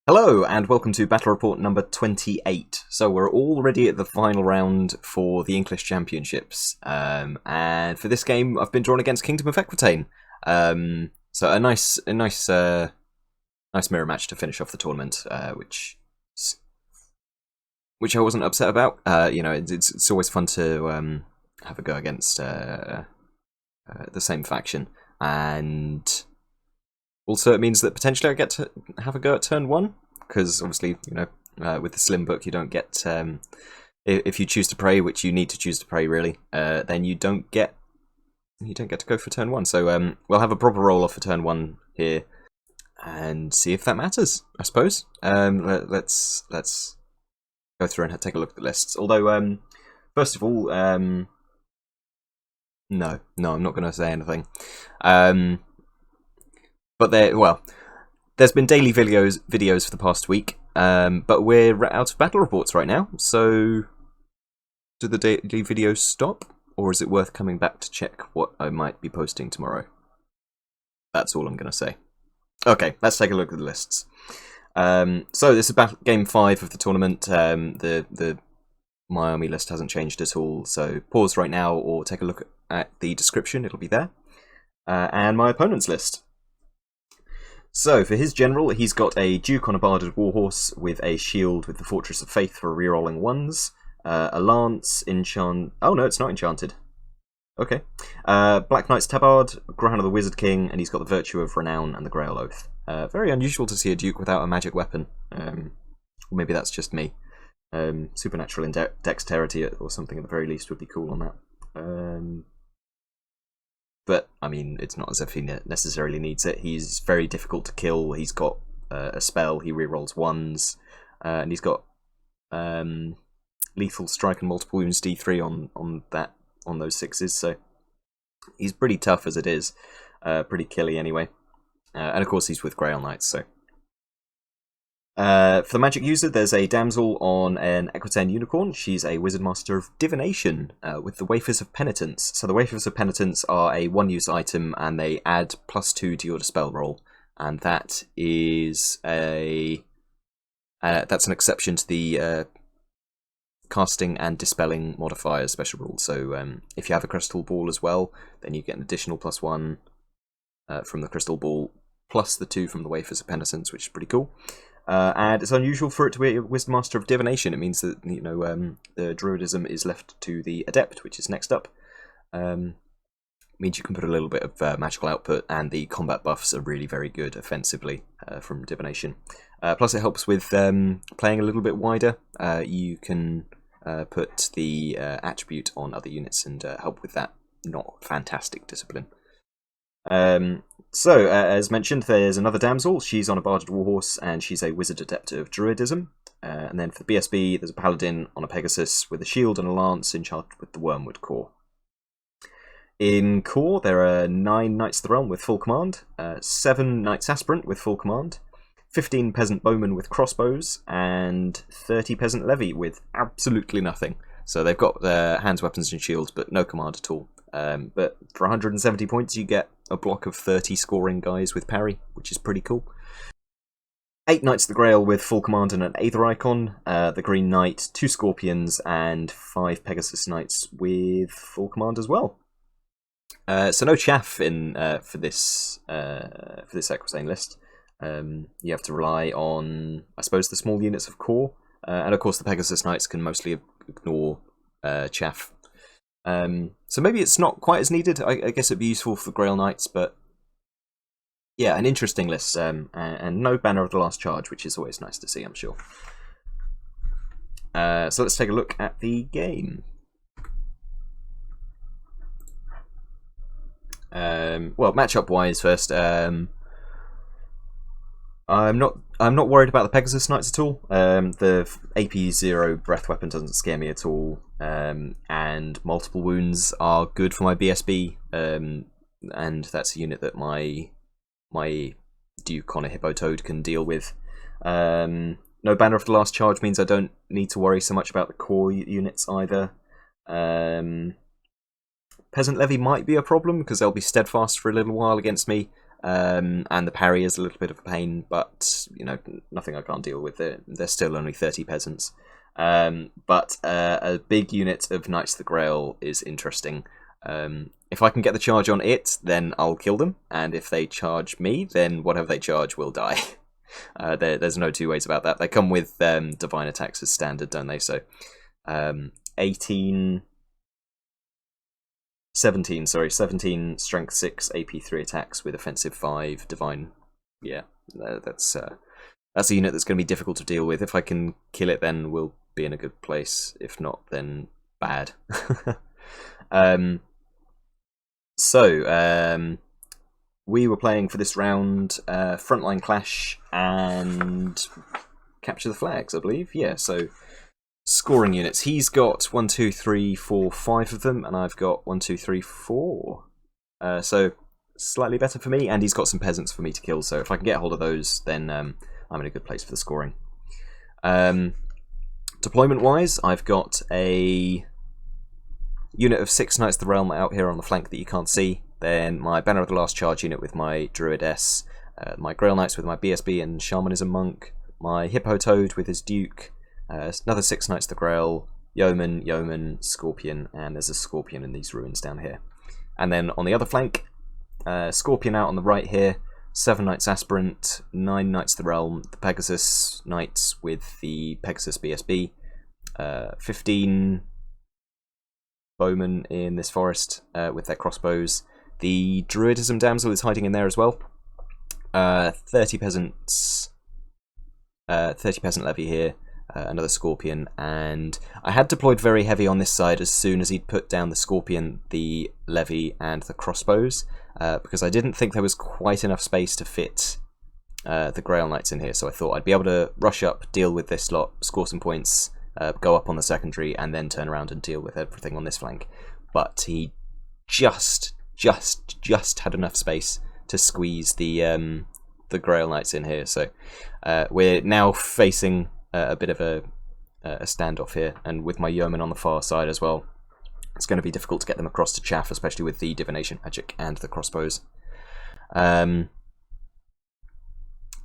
Hello and welcome to Battle Report number 28. So we're already at the final round for the English Championships. And for this game I've been drawn against Kingdom of Equitan. So a nice mirror match to finish off the tournament, which I wasn't upset about. It's always fun to have a go against the same faction, and also it means that potentially I get to have a go at turn one, because obviously, with the slim book you don't get, if you choose to pray, which you need to choose to pray really, then you don't get to go for turn one. So we'll have a proper roll off for turn one here, and see if that matters, I suppose. Let's go through and take a look at the lists. Although, first of all, no, I'm not going to say anything. But there's been daily videos for the past week, but we're out of battle reports right now. So, do the daily videos stop, or is it worth coming back to check what I might be posting tomorrow? That's all I'm going to say. Okay, let's take a look at the lists. So this is game 5 of the tournament. The Miami list hasn't changed at all, so pause right now or take a look at the description, it'll be there. And my opponent's list. So, for his general, he's got a Duke on a Barded Warhorse with a shield with the Fortress of Faith for rerolling ones, a Lance, oh no, it's not enchanted. Okay. Black Knight's Tabard, Ground of the Wizard King, and he's got the Virtue of Renown and the Grail Oath. Very unusual to see a Duke without a magic weapon. Or maybe that's just me. Supernatural dexterity or something at the very least would be cool on that. But, I mean, it's not as if he necessarily needs it. He's very difficult to kill. He's got a spell, he rerolls ones, and he's got lethal strike and multiple wounds D3 on those 6s, so he's pretty tough as it is. Pretty killy anyway. And of course he's with Grail Knights, so. For the magic user, there's a Damsel on an Equitan Unicorn. She's a Wizard Master of Divination with the Wafers of Penitence. So the Wafers of Penitence are a one-use item, and they add +2 to your dispel roll. And that is that's an exception to the casting and dispelling modifier special rule. So if you have a crystal ball as well, then you get an additional +1 from the crystal ball, plus the 2 from the Wafers of Penitence, which is pretty cool. And it's unusual for it to be a Wizard Master of Divination. It means that the Druidism is left to the Adept, which is next up. Means you can put a little bit of magical output, and the combat buffs are really very good offensively from Divination. Plus, it helps with playing a little bit wider. You can put the attribute on other units and help with that not fantastic discipline. So, as mentioned, there's another Damsel. She's on a Barded Warhorse, and she's a Wizard Adept of Druidism. And then for the BSB, there's a Paladin on a Pegasus with a shield and a lance in charge with the Wormwood Core. In Core, there are 9 Knights of the Realm with full command, 7 Knights Aspirant with full command, 15 Peasant Bowmen with crossbows, and 30 Peasant Levy with absolutely nothing. So they've got their hands, weapons, and shields, but no command at all. But for 170 points, you get a block of 30 scoring guys with parry, which is pretty cool. 8 Knights of the Grail with full command and an Aether icon, the Green Knight, 2 Scorpions, and 5 Pegasus Knights with full command as well. So no chaff in for this Equitan list. You have to rely on, I suppose, the small units of Core, and of course the Pegasus Knights can mostly ignore chaff. So maybe it's not quite as needed. I guess it'd be useful for the Grail Knights, but yeah, an interesting list, and no Banner of the Last Charge, which is always nice to see, I'm sure. So let's take a look at the game. Well, matchup wise first, I'm not worried about the Pegasus Knights at all. The AP0 breath weapon doesn't scare me at all, and multiple wounds are good for my BSB, and that's a unit that my Duke on a Hippo Toad can deal with. No Banner of the Last Charge means I don't need to worry so much about the core units either. Peasant Levy might be a problem because they'll be steadfast for a little while against me, and the parry is a little bit of a pain, but you know, nothing I can't deal with. They're still only 30 peasants. But a big unit of Knights of the Grail is interesting. If I can get the charge on it, then I'll kill them, and if they charge me, then whatever they charge will die. There's no two ways about that. They come with divine attacks as standard, don't they? So 17 strength 6 AP 3 attacks with offensive 5 divine. Yeah, that's a unit that's going to be difficult to deal with. If I can kill it, then we'll be in a good place. If not, then bad. We were playing for this round Frontline Clash and Capture the Flags, I believe. Yeah, so scoring units. He's got 1, 2, 3, 4, 5 of them, and I've got 1, 2, 3, 4. So slightly better for me, and he's got some peasants for me to kill. So if I can get hold of those, then I'm in a good place for the scoring. Deployment-wise, I've got a unit of 6 Knights of the Realm out here on the flank that you can't see. Then my Banner of the Last Charge unit with my Druidess, my Grail Knights with my BSB and Shamanism Monk, my Hippo Toad with his Duke, another 6 Knights of the Grail, Yeoman, Scorpion, and there's a Scorpion in these ruins down here. And then on the other flank, Scorpion out on the right here, 7 Knights Aspirant, 9 Knights of the Realm, the Pegasus Knights with the Pegasus BSB, 15 Bowmen in this forest with their crossbows. The Druidism Damsel is hiding in there as well. 30 peasants, 30 peasant levy here, another Scorpion, and I had deployed very heavy on this side as soon as he'd put down the Scorpion, the levy, and the crossbows, because I didn't think there was quite enough space to fit the Grail Knights in here, so I thought I'd be able to rush up, deal with this lot, score some points, go up on the secondary, and then turn around and deal with everything on this flank. But he just had enough space to squeeze the Grail Knights in here, so we're now facing a bit of a standoff here, and with my Yeoman on the far side as well, it's going to be difficult to get them across to chaff, especially with the Divination Magic and the crossbows.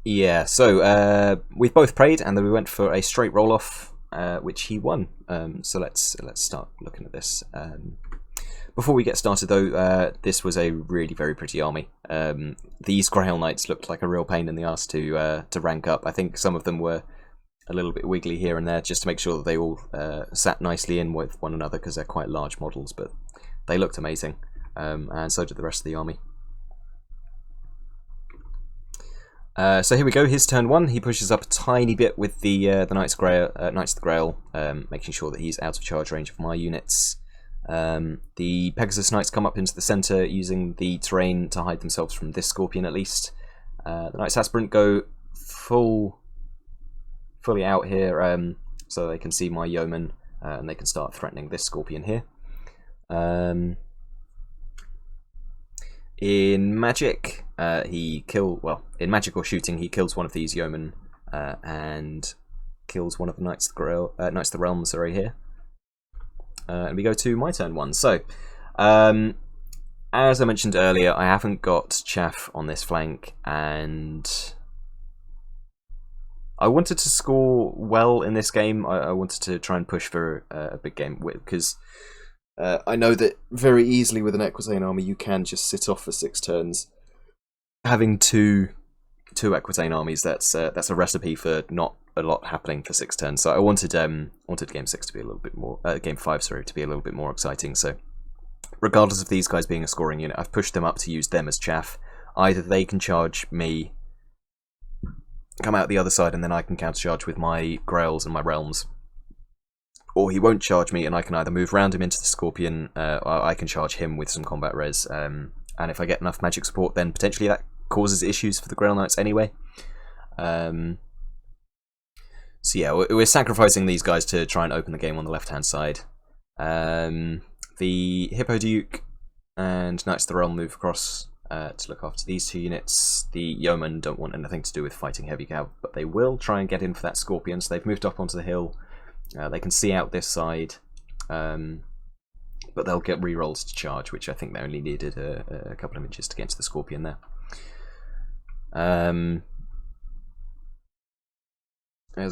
Yeah, so we've both prayed, and then we went for a straight roll-off, which he won. So let's start looking at this. Before we get started though, this was a really very pretty army. These Grail Knights looked like a real pain in the arse to rank up. I think some of them were a little bit wiggly here and there just to make sure that they all sat nicely in with one another, because they're quite large models, but they looked amazing, and so did the rest of the army. So here we go, his turn 1. He pushes up a tiny bit with the Knights of the Grail, making sure that he's out of charge range of my units. The Pegasus Knights come up into the centre, using the terrain to hide themselves from this Scorpion at least. The Knights Aspirant go fully out here, so they can see my Yeoman, and they can start threatening this Scorpion here. In magic, in magic or shooting, he kills one of these Yeomen and kills one of the Knights of the Realm, sorry, here. And we go to my turn 1. So, as I mentioned earlier, I haven't got chaff on this flank, and I wanted to score well in this game. I wanted to try and push for a big game, because I know that very easily with an Equitan army you can just sit off for 6 turns. Having two Equitan armies, that's a recipe for not a lot happening for 6 turns. So I wanted game 6 to be a little bit more, game 5, sorry, to be a little bit more exciting. So regardless of these guys being a scoring unit, I've pushed them up to use them as chaff. Either they can charge me, come out the other side, and then I can countercharge with my Grails and my Realms, or he won't charge me, and I can either move around him into the Scorpion, or I can charge him with some combat res, and if I get enough magic support, then potentially that causes issues for the Grail Knights anyway. So yeah, we're sacrificing these guys to try and open the game on the left-hand side. The Hippo Duke and Knights of the Realm move across to look after these 2 units. The Yeomen don't want anything to do with fighting heavy cav, but they will try and get in for that Scorpion, so they've moved up onto the hill. They can see out this side, but they'll get rerolls to charge, which I think they only needed a couple of inches to get to the Scorpion there. There's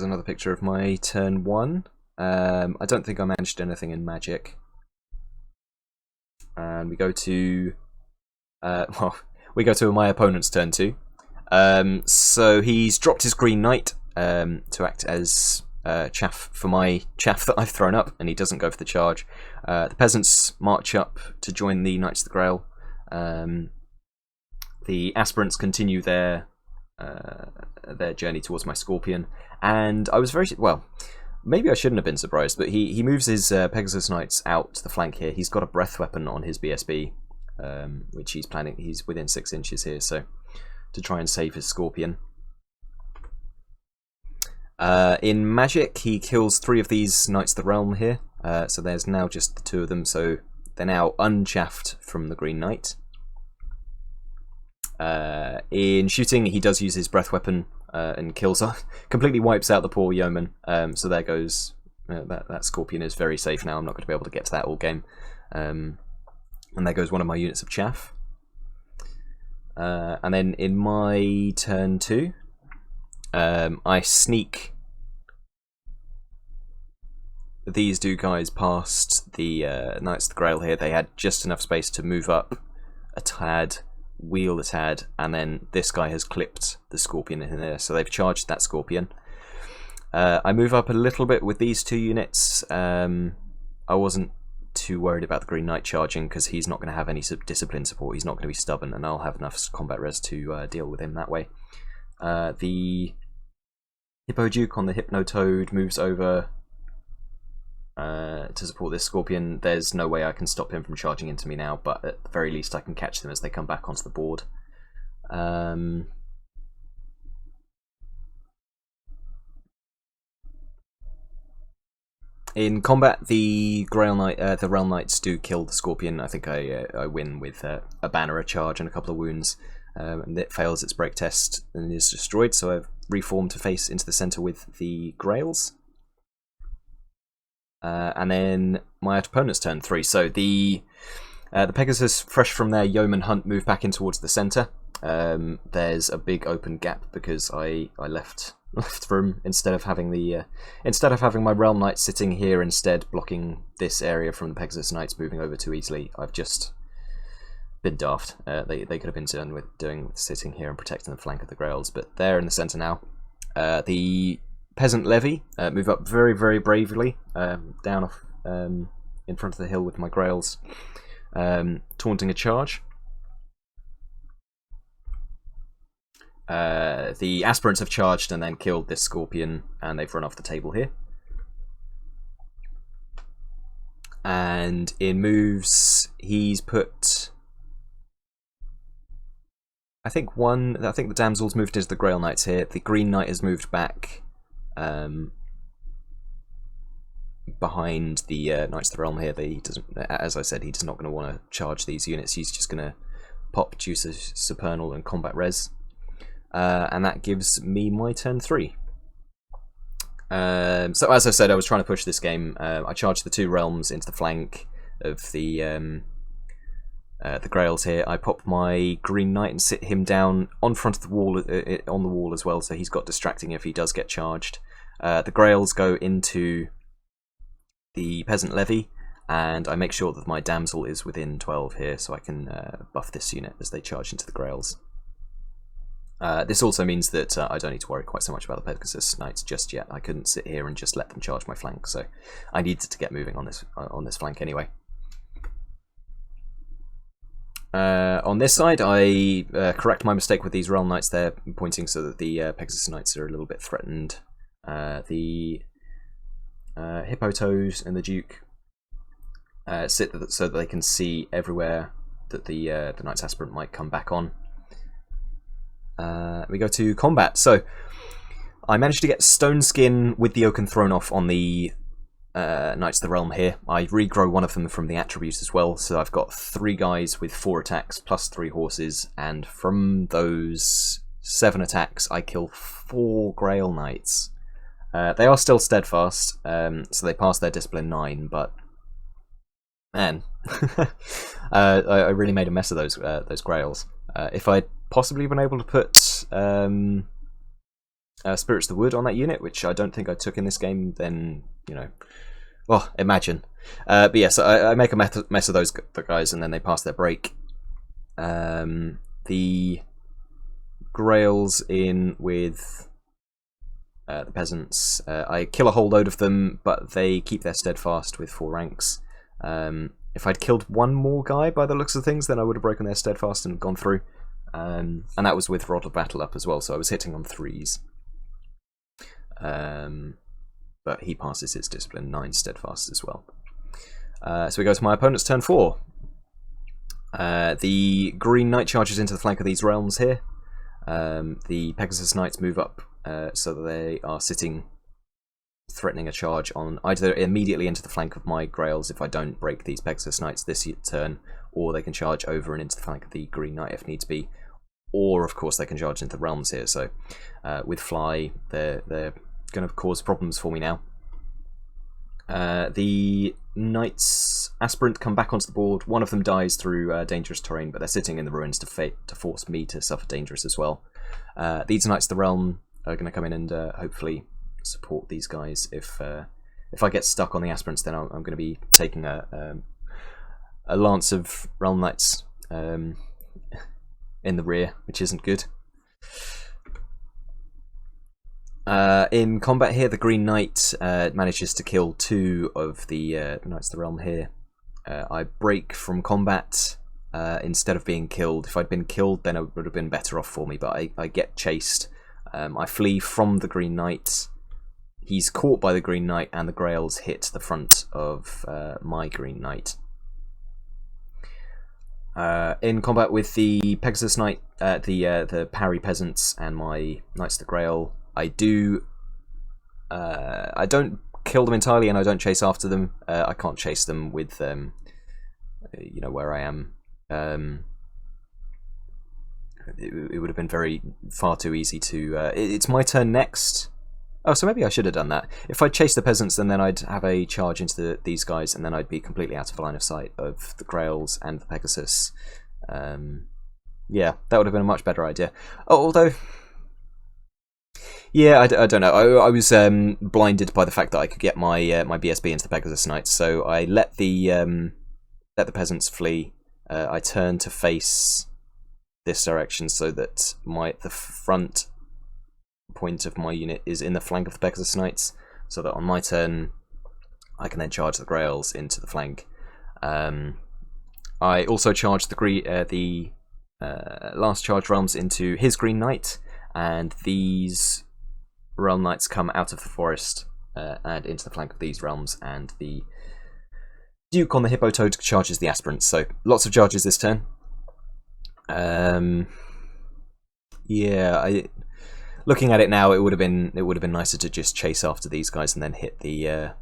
another picture of my turn 1. I don't think I managed anything in Magic. And we go to my opponent's turn 2. So he's dropped his Green Knight to act as chaff for my chaff that I've thrown up, and he doesn't go for the charge. The peasants march up to join the Knights of the Grail. The aspirants continue their journey towards my Scorpion, and I was maybe I shouldn't have been surprised, but he moves his Pegasus Knights out to the flank here. He's got a breath weapon on his BSB, which he's within 6 inches here, so to try and save his Scorpion. In Magic, he kills 3 of these Knights of the Realm here, so there's now just the 2 of them, so they're now unchaffed from the Green Knight. In shooting, he does use his breath weapon and kills completely wipes out the poor yeoman. So there goes that Scorpion is very safe now. I'm not going to be able to get to that all game. And there goes one of my units of chaff. And then in my turn 2, I sneak these 2 guys past the Knights of the Grail here. They had just enough space to move up a tad, wheel a tad, and then this guy has clipped the Scorpion in there, so they've charged that Scorpion. I move up a little bit with these 2 units. I wasn't too worried about the Green Knight charging because he's not going to have any discipline support. He's not going to be stubborn, and I'll have enough combat res to deal with him that way. The Hippo Duke on the Hypnotoad moves over to support this Scorpion. There's no way I can stop him from charging into me now, but at the very least I can catch them as they come back onto the board. In combat, the Grail Knight, the Realm Knights do kill the Scorpion. I think I win with a banner, a charge, and a couple of wounds. And it fails its break test and is destroyed, so I've reformed to face into the centre with the Grails. And then my opponent's turn 3. So the Pegasus, fresh from their yeoman hunt, move back in towards the centre. There's a big open gap because I left room instead of having my Realm Knight sitting here instead, blocking this area from the Pegasus Knights moving over too easily. I've just been daft. They could have been done with sitting here and protecting the flank of the Grails, but they're in the centre now. The Peasant Levy move up very, very bravely down off in front of the hill with my Grails, taunting a charge. The aspirants have charged and then killed this Scorpion, and they've run off the table here. And in moves, he's put, I think the Damsel's moved into the Grail Knights here. The Green Knight has moved back behind the Knights of the Realm here. He doesn't, as I said, he's not going to want to charge these units. He's just going to pop Juice's Supernal and combat res. And that gives me my turn 3. So as I said, I was trying to push this game. I charged the 2 realms into the flank of the Grails here. I pop my Green Knight and sit him down on front of the wall, on the wall as well, so he's got distracting if he does get charged. The Grails go into the Peasant Levy, and I make sure that my Damsel is within 12 here, so I can buff this unit as they charge into the Grails. This also means that I don't need to worry quite so much about the Pegasus Knights just yet. I couldn't sit here and just let them charge my flank, so I needed to get moving on this flank anyway. On this side, I correct my mistake with these Realm Knights there, pointing so that the Pegasus Knights are a little bit threatened. The Hippotoes and the Duke sit so that they can see everywhere that the Knights Aspirant might come back on. We go to combat. So I managed to get Stone Skin with the Oaken Thrown off on the Knights of the Realm here. I regrow one of them from the attributes as well, so I've got 3 guys with 4 attacks plus 3 horses, and from those 7 attacks I kill 4 Grail Knights. They are still steadfast, so they pass their discipline 9, but man, I really made a mess of those Grails. If I'd possibly been able to put Spirits of the Wood on that unit, which I don't think I took in this game, then, you know, well, imagine. But yes, I make a mess of those guys, and then they pass their break. The Grails in with the peasants. I kill a whole load of them, but they keep their steadfast with 4 ranks. If I'd killed one more guy by the looks of things, then I would have broken their steadfast and gone through. And that was with Rod of Battle up as well, so I was hitting on 3s. But he passes his discipline 9 steadfast as well. So we go to my opponent's turn 4. The Green Knight charges into the flank of these realms here. The Pegasus Knights move up so that they are sitting, threatening a charge on either immediately into the flank of my Grails if I don't break these Pegasus Knights this turn, or they can charge over and into the flank of the Green Knight if needs be, or of course they can charge into the realms here. So with Fly, they're going to cause problems for me now. The Knights Aspirant come back onto the board. One of them dies through dangerous terrain, but they're sitting in the ruins to force me to suffer dangerous as well. These Knights of the Realm are going to come in and hopefully support these guys. If I get stuck on the Aspirants, then I'm going to be taking a lance of Realm Knights in the rear, which isn't good. In combat here, the Green Knight manages to kill 2 of the Knights of the Realm here. I break from combat instead of being killed. If I'd been killed, then it would have been better off for me, but I get chased. I flee from the Green Knight. He's caught by the Green Knight, and the Grails hit the front of my Green Knight. In combat with the Pegasus Knight, the parry peasants, and my Knights of the Grail, I don't kill them entirely, and I don't chase after them. I can't chase them with, you know, where I am. It would have been far too easy to... it's my turn next. Oh, so maybe I should have done that. If I'd chased the peasants, then I'd have a charge into these guys, and then I'd be completely out of line of sight of the Grails and the Pegasus. Yeah, that would have been a much better idea. Oh, although... Yeah, I don't know. I was blinded by the fact that I could get my my BSB into the Pegasus Knights, so I let the peasants flee. I turned to face this direction so that the front point of my unit is in the flank of the Pegasus Knights, so that on my turn I can then charge the Grails into the flank. I also charged the last charge realms into his Green Knight, and these Realm Knights come out of the forest and into the flank of these realms, and the Duke on the Hippo Toad charges the Aspirants. So lots of charges this turn. Yeah, looking at it now, it would have been nicer to just chase after these guys and then hit the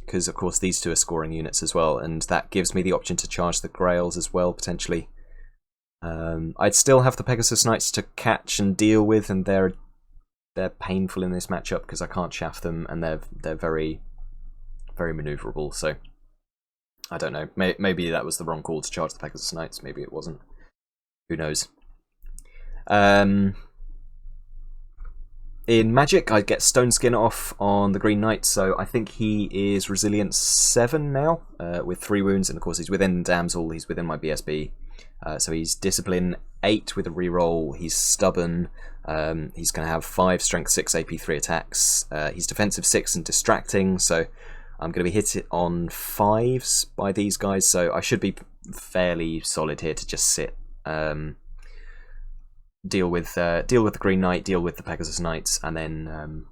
because of course these 2 are scoring units as well, and that gives me the option to charge the Grails as well potentially. I'd still have the Pegasus Knights to catch and deal with, and they're painful in this matchup because I can't chaff them, and they're very, very maneuverable. So I don't know. Maybe that was the wrong call to charge the Pegasus Knights. Maybe it wasn't. Who knows? In Magic, I get Stone Skin off on the Green Knight, so I think he is Resilience 7 now, with 3 wounds, and of course he's within Damsel, he's within my BSB. So he's Discipline 8 with a reroll, he's Stubborn, he's going to have 5 Strength 6 AP 3 attacks, he's Defensive 6 and Distracting, so I'm going to be hit on 5s by these guys, so I should be fairly solid here to just sit. Deal with the Green Knight, deal with the Pegasus Knights, and then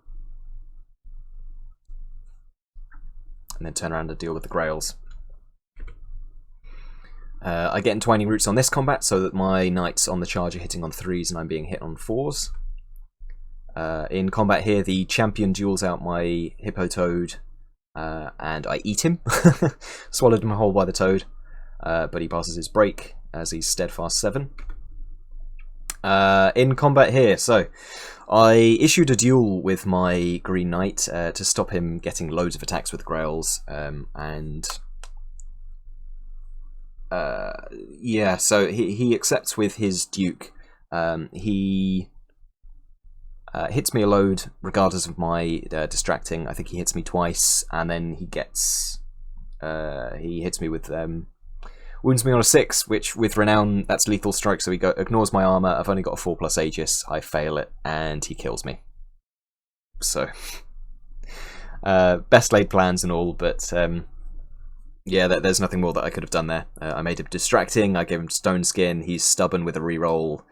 turn around and deal with the Grails. I get Entwining Roots on this combat so that my Knights on the charge are hitting on 3s and I'm being hit on 4s. In combat here, the Champion duels out my Hippo Toad, and I eat him. Swallowed him whole by the Toad, but he passes his break as he's Steadfast 7. In combat here, so I issued a duel with my Green Knight to stop him getting loads of attacks with Grails, yeah, so he accepts with his Duke He hits me a load regardless of my distracting. I think he hits me twice, and then he hits me with wounds me on a 6, which with Renown that's lethal strike. So he ignores my armor. I've only got a 4+ Aegis. I fail it, and he kills me. So best laid plans and all, but yeah, there's nothing more that I could have done there. I made him distracting. I gave him stone skin. He's stubborn with a reroll.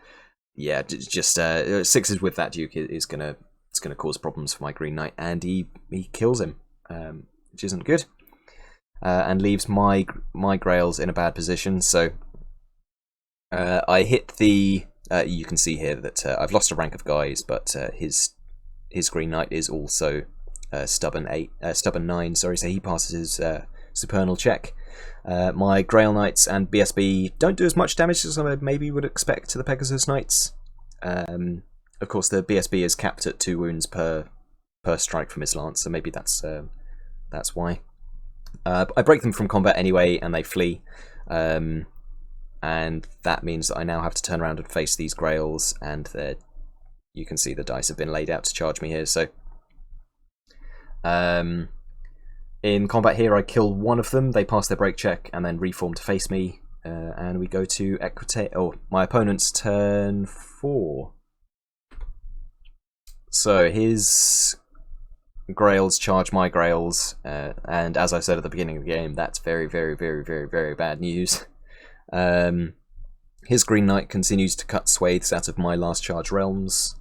Yeah, just 6s with that Duke is gonna cause problems for my Green Knight, and he kills him, which isn't good, and leaves my Grails in a bad position. So I hit the. You can see here that I've lost a rank of guys, but his Green Knight is also stubborn 9. Sorry, so he passes his supernal check. My Grail Knights and BSB don't do as much damage as I maybe would expect to the Pegasus Knights. Of course, the BSB is capped at 2 wounds per strike from his lance, so maybe that's why. I break them from combat anyway, and they flee. And that means that I now have to turn around and face these Grails, and you can see the dice have been laid out to charge me here. So in combat here, I kill one of them, they pass their break check, and then reform to face me, and we go to Equitan, my opponent's turn 4. So his Grails charge my Grails, and as I said at the beginning of the game, that's very, very, very, very, very bad news. His Green Knight continues to cut swathes out of my last charge realms.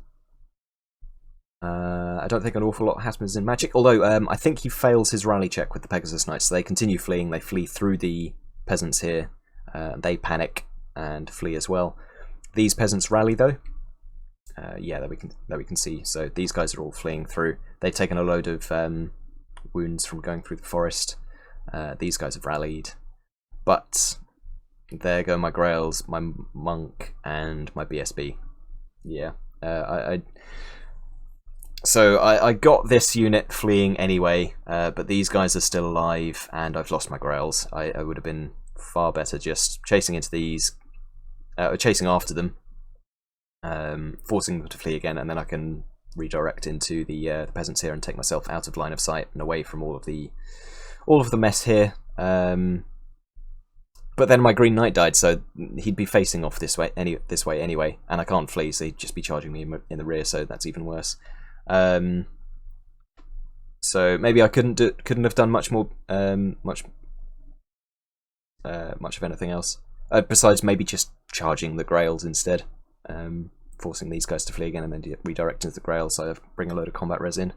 I don't think an awful lot happens in Magic, although I think he fails his rally check with the Pegasus Knights, so they continue fleeing. They flee through the peasants here. They panic and flee as well. These peasants rally though. Yeah, that we can see. So these guys are all fleeing through. They've taken a load of wounds from going through the forest. These guys have rallied, but there go my Grails, my Monk, and my BSB. Yeah, So I got this unit fleeing anyway, but these guys are still alive, and I've lost my Grails. I would have been far better just chasing into these, chasing after them, forcing them to flee again, and then I can redirect into the peasants here and take myself out of line of sight and away from all of the mess here. But then my Green Knight died, so he'd be facing off this way anyway, and I can't flee, so he'd just be charging me in the rear, so that's even worse. So maybe I couldn't have done much more, much of anything else besides maybe just charging the Grails instead, forcing these guys to flee again and then redirecting to the Grail, so I bring a load of combat res in.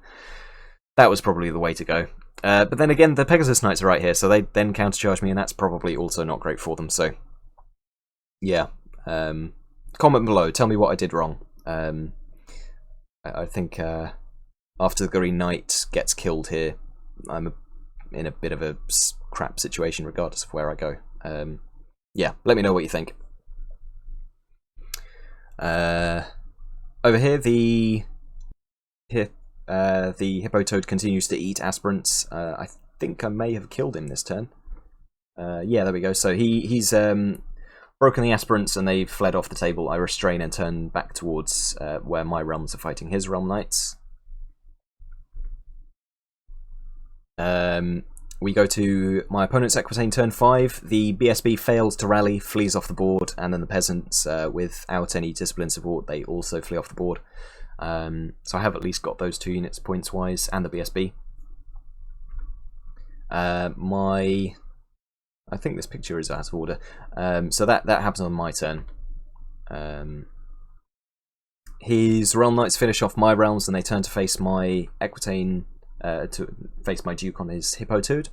That was probably the way to go. But then again, the Pegasus Knights are right here, so they then countercharge me, and that's probably also not great for them. So yeah, comment below. Tell me what I did wrong. I think after the Green Knight gets killed here, I'm in a bit of a crap situation regardless of where I go. Yeah, let me know what you think. Over here, the Hippo Toad continues to eat aspirants. I think I may have killed him this turn. Yeah, there we go. So he's broken the aspirants and they've fled off the table. I restrain and turn back towards where my realms are fighting his realm knights. We go to my opponent's Equitan turn 5. The BSB fails to rally, flees off the board, and then the peasants, without any discipline support, they also flee off the board. So I have at least got those 2 units points wise, and the BSB. I think this picture is out of order. So that happens on my turn. His realm knights finish off my realms, and they turn to face my Equitan, to face my Duke on his Hippo Toad.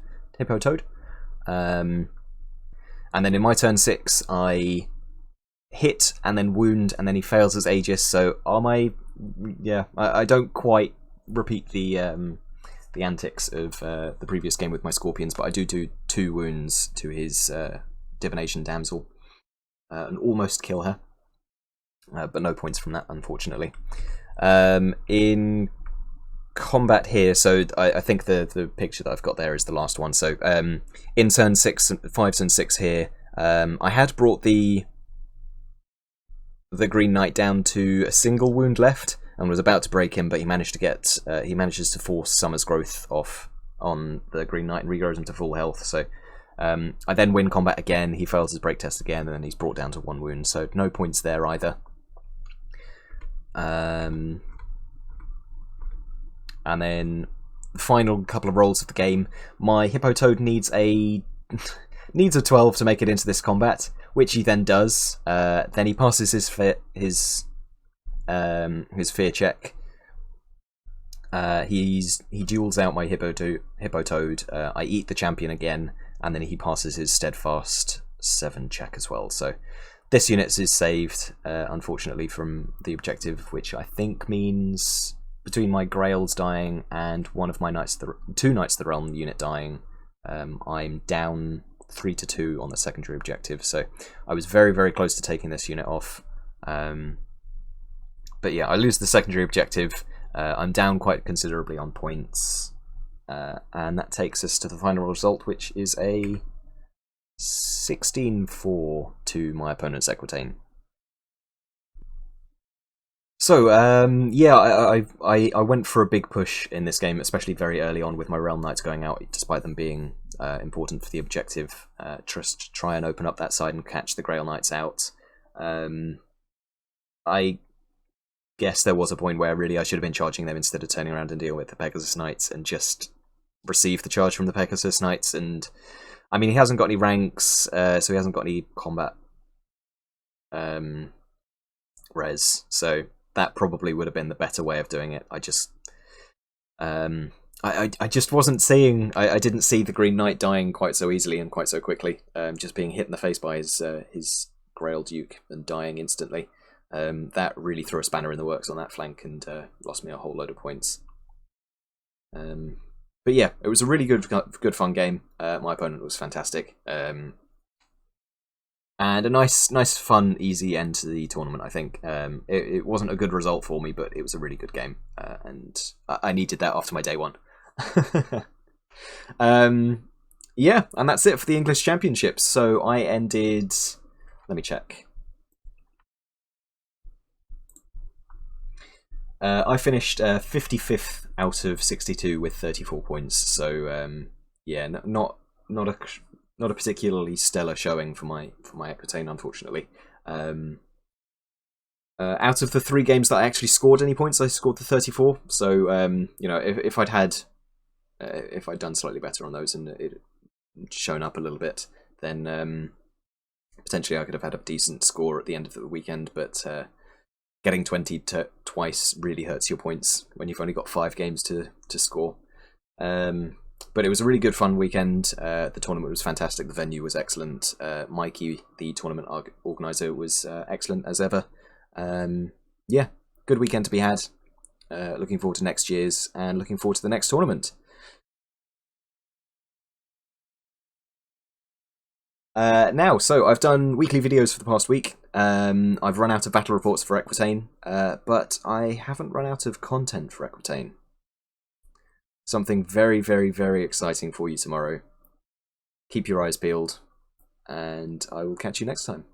And then in my turn 6, I hit and then wound, and then he fails his Aegis. So I don't quite repeat the antics of the previous game with my Scorpions, but I do 2 wounds to his Divination Damsel and almost kill her, but no points from that, unfortunately. In combat here, so I think the picture that I've got there is the last one. So in turn 6, 5 and 6 here, I had brought the the Green Knight down to a single wound left and was about to break him, but he managed to get he manages to force Summer's Growth off on the Green Knight and regrows him to full health. So I then win combat again. He fails his break test again, and then he's brought down to 1 wound. So no points there either. And then the final couple of rolls of the game, my Hippo Toad needs a 12 to make it into this combat, which he then does. Then he passes his fear check. He duels out my Hippo Toad. I eat the champion again, and then he passes his Steadfast 7 check as well. So this unit is saved, unfortunately, from the objective, which I think means between my Grails dying and one of my two Knights of the Realm unit dying, I'm down 3-2 on the secondary objective. So I was very, very close to taking this unit off. But yeah, I lose the secondary objective. I'm down quite considerably on points. And that takes us to the final result, which is a 16-4 to my opponent's Equitan. So, yeah, I went for a big push in this game, especially very early on with my Realm Knights going out, despite them being important for the objective. Just to try and open up that side and catch the Grail Knights out. I guess there was a point where really I should have been charging them instead of turning around and dealing with the Pegasus Knights and just receive the charge from the Pegasus Knights. And I mean, he hasn't got any ranks, so he hasn't got any combat res, so that probably would have been the better way of doing it. I just I just wasn't seeing, I didn't see the Green Knight dying quite so easily and quite so quickly, just being hit in the face by his Grail Duke and dying instantly. That really threw a spanner in the works on that flank and lost me a whole load of points. But yeah, it was a really good fun game. My opponent was fantastic. And a nice, fun, easy end to the tournament, I think. It wasn't a good result for me, but it was a really good game. And I needed that after my day one. Yeah, and that's it for the English Championships. So I ended... Let me check. I finished 55th out of 62 with 34 points. So yeah, not a particularly stellar showing for my Equitan, unfortunately. Out of the 3 games that I actually scored any points, I scored the 34. So you know, if I'd done slightly better on those and it shown up a little bit, then potentially I could have had a decent score at the end of the weekend. But getting 20 twice really hurts your points when you've only got 5 games to score. But it was a really good fun weekend. The tournament was fantastic. The venue was excellent. Mikey, the tournament organizer, was excellent as ever. Yeah, good weekend to be had. Looking forward to next year's and looking forward to the next tournament. Now, so I've done weekly videos for the past week. I've run out of battle reports for Equitan, but I haven't run out of content for Equitan. Something very, very, very exciting for you tomorrow. Keep your eyes peeled, and I will catch you next time.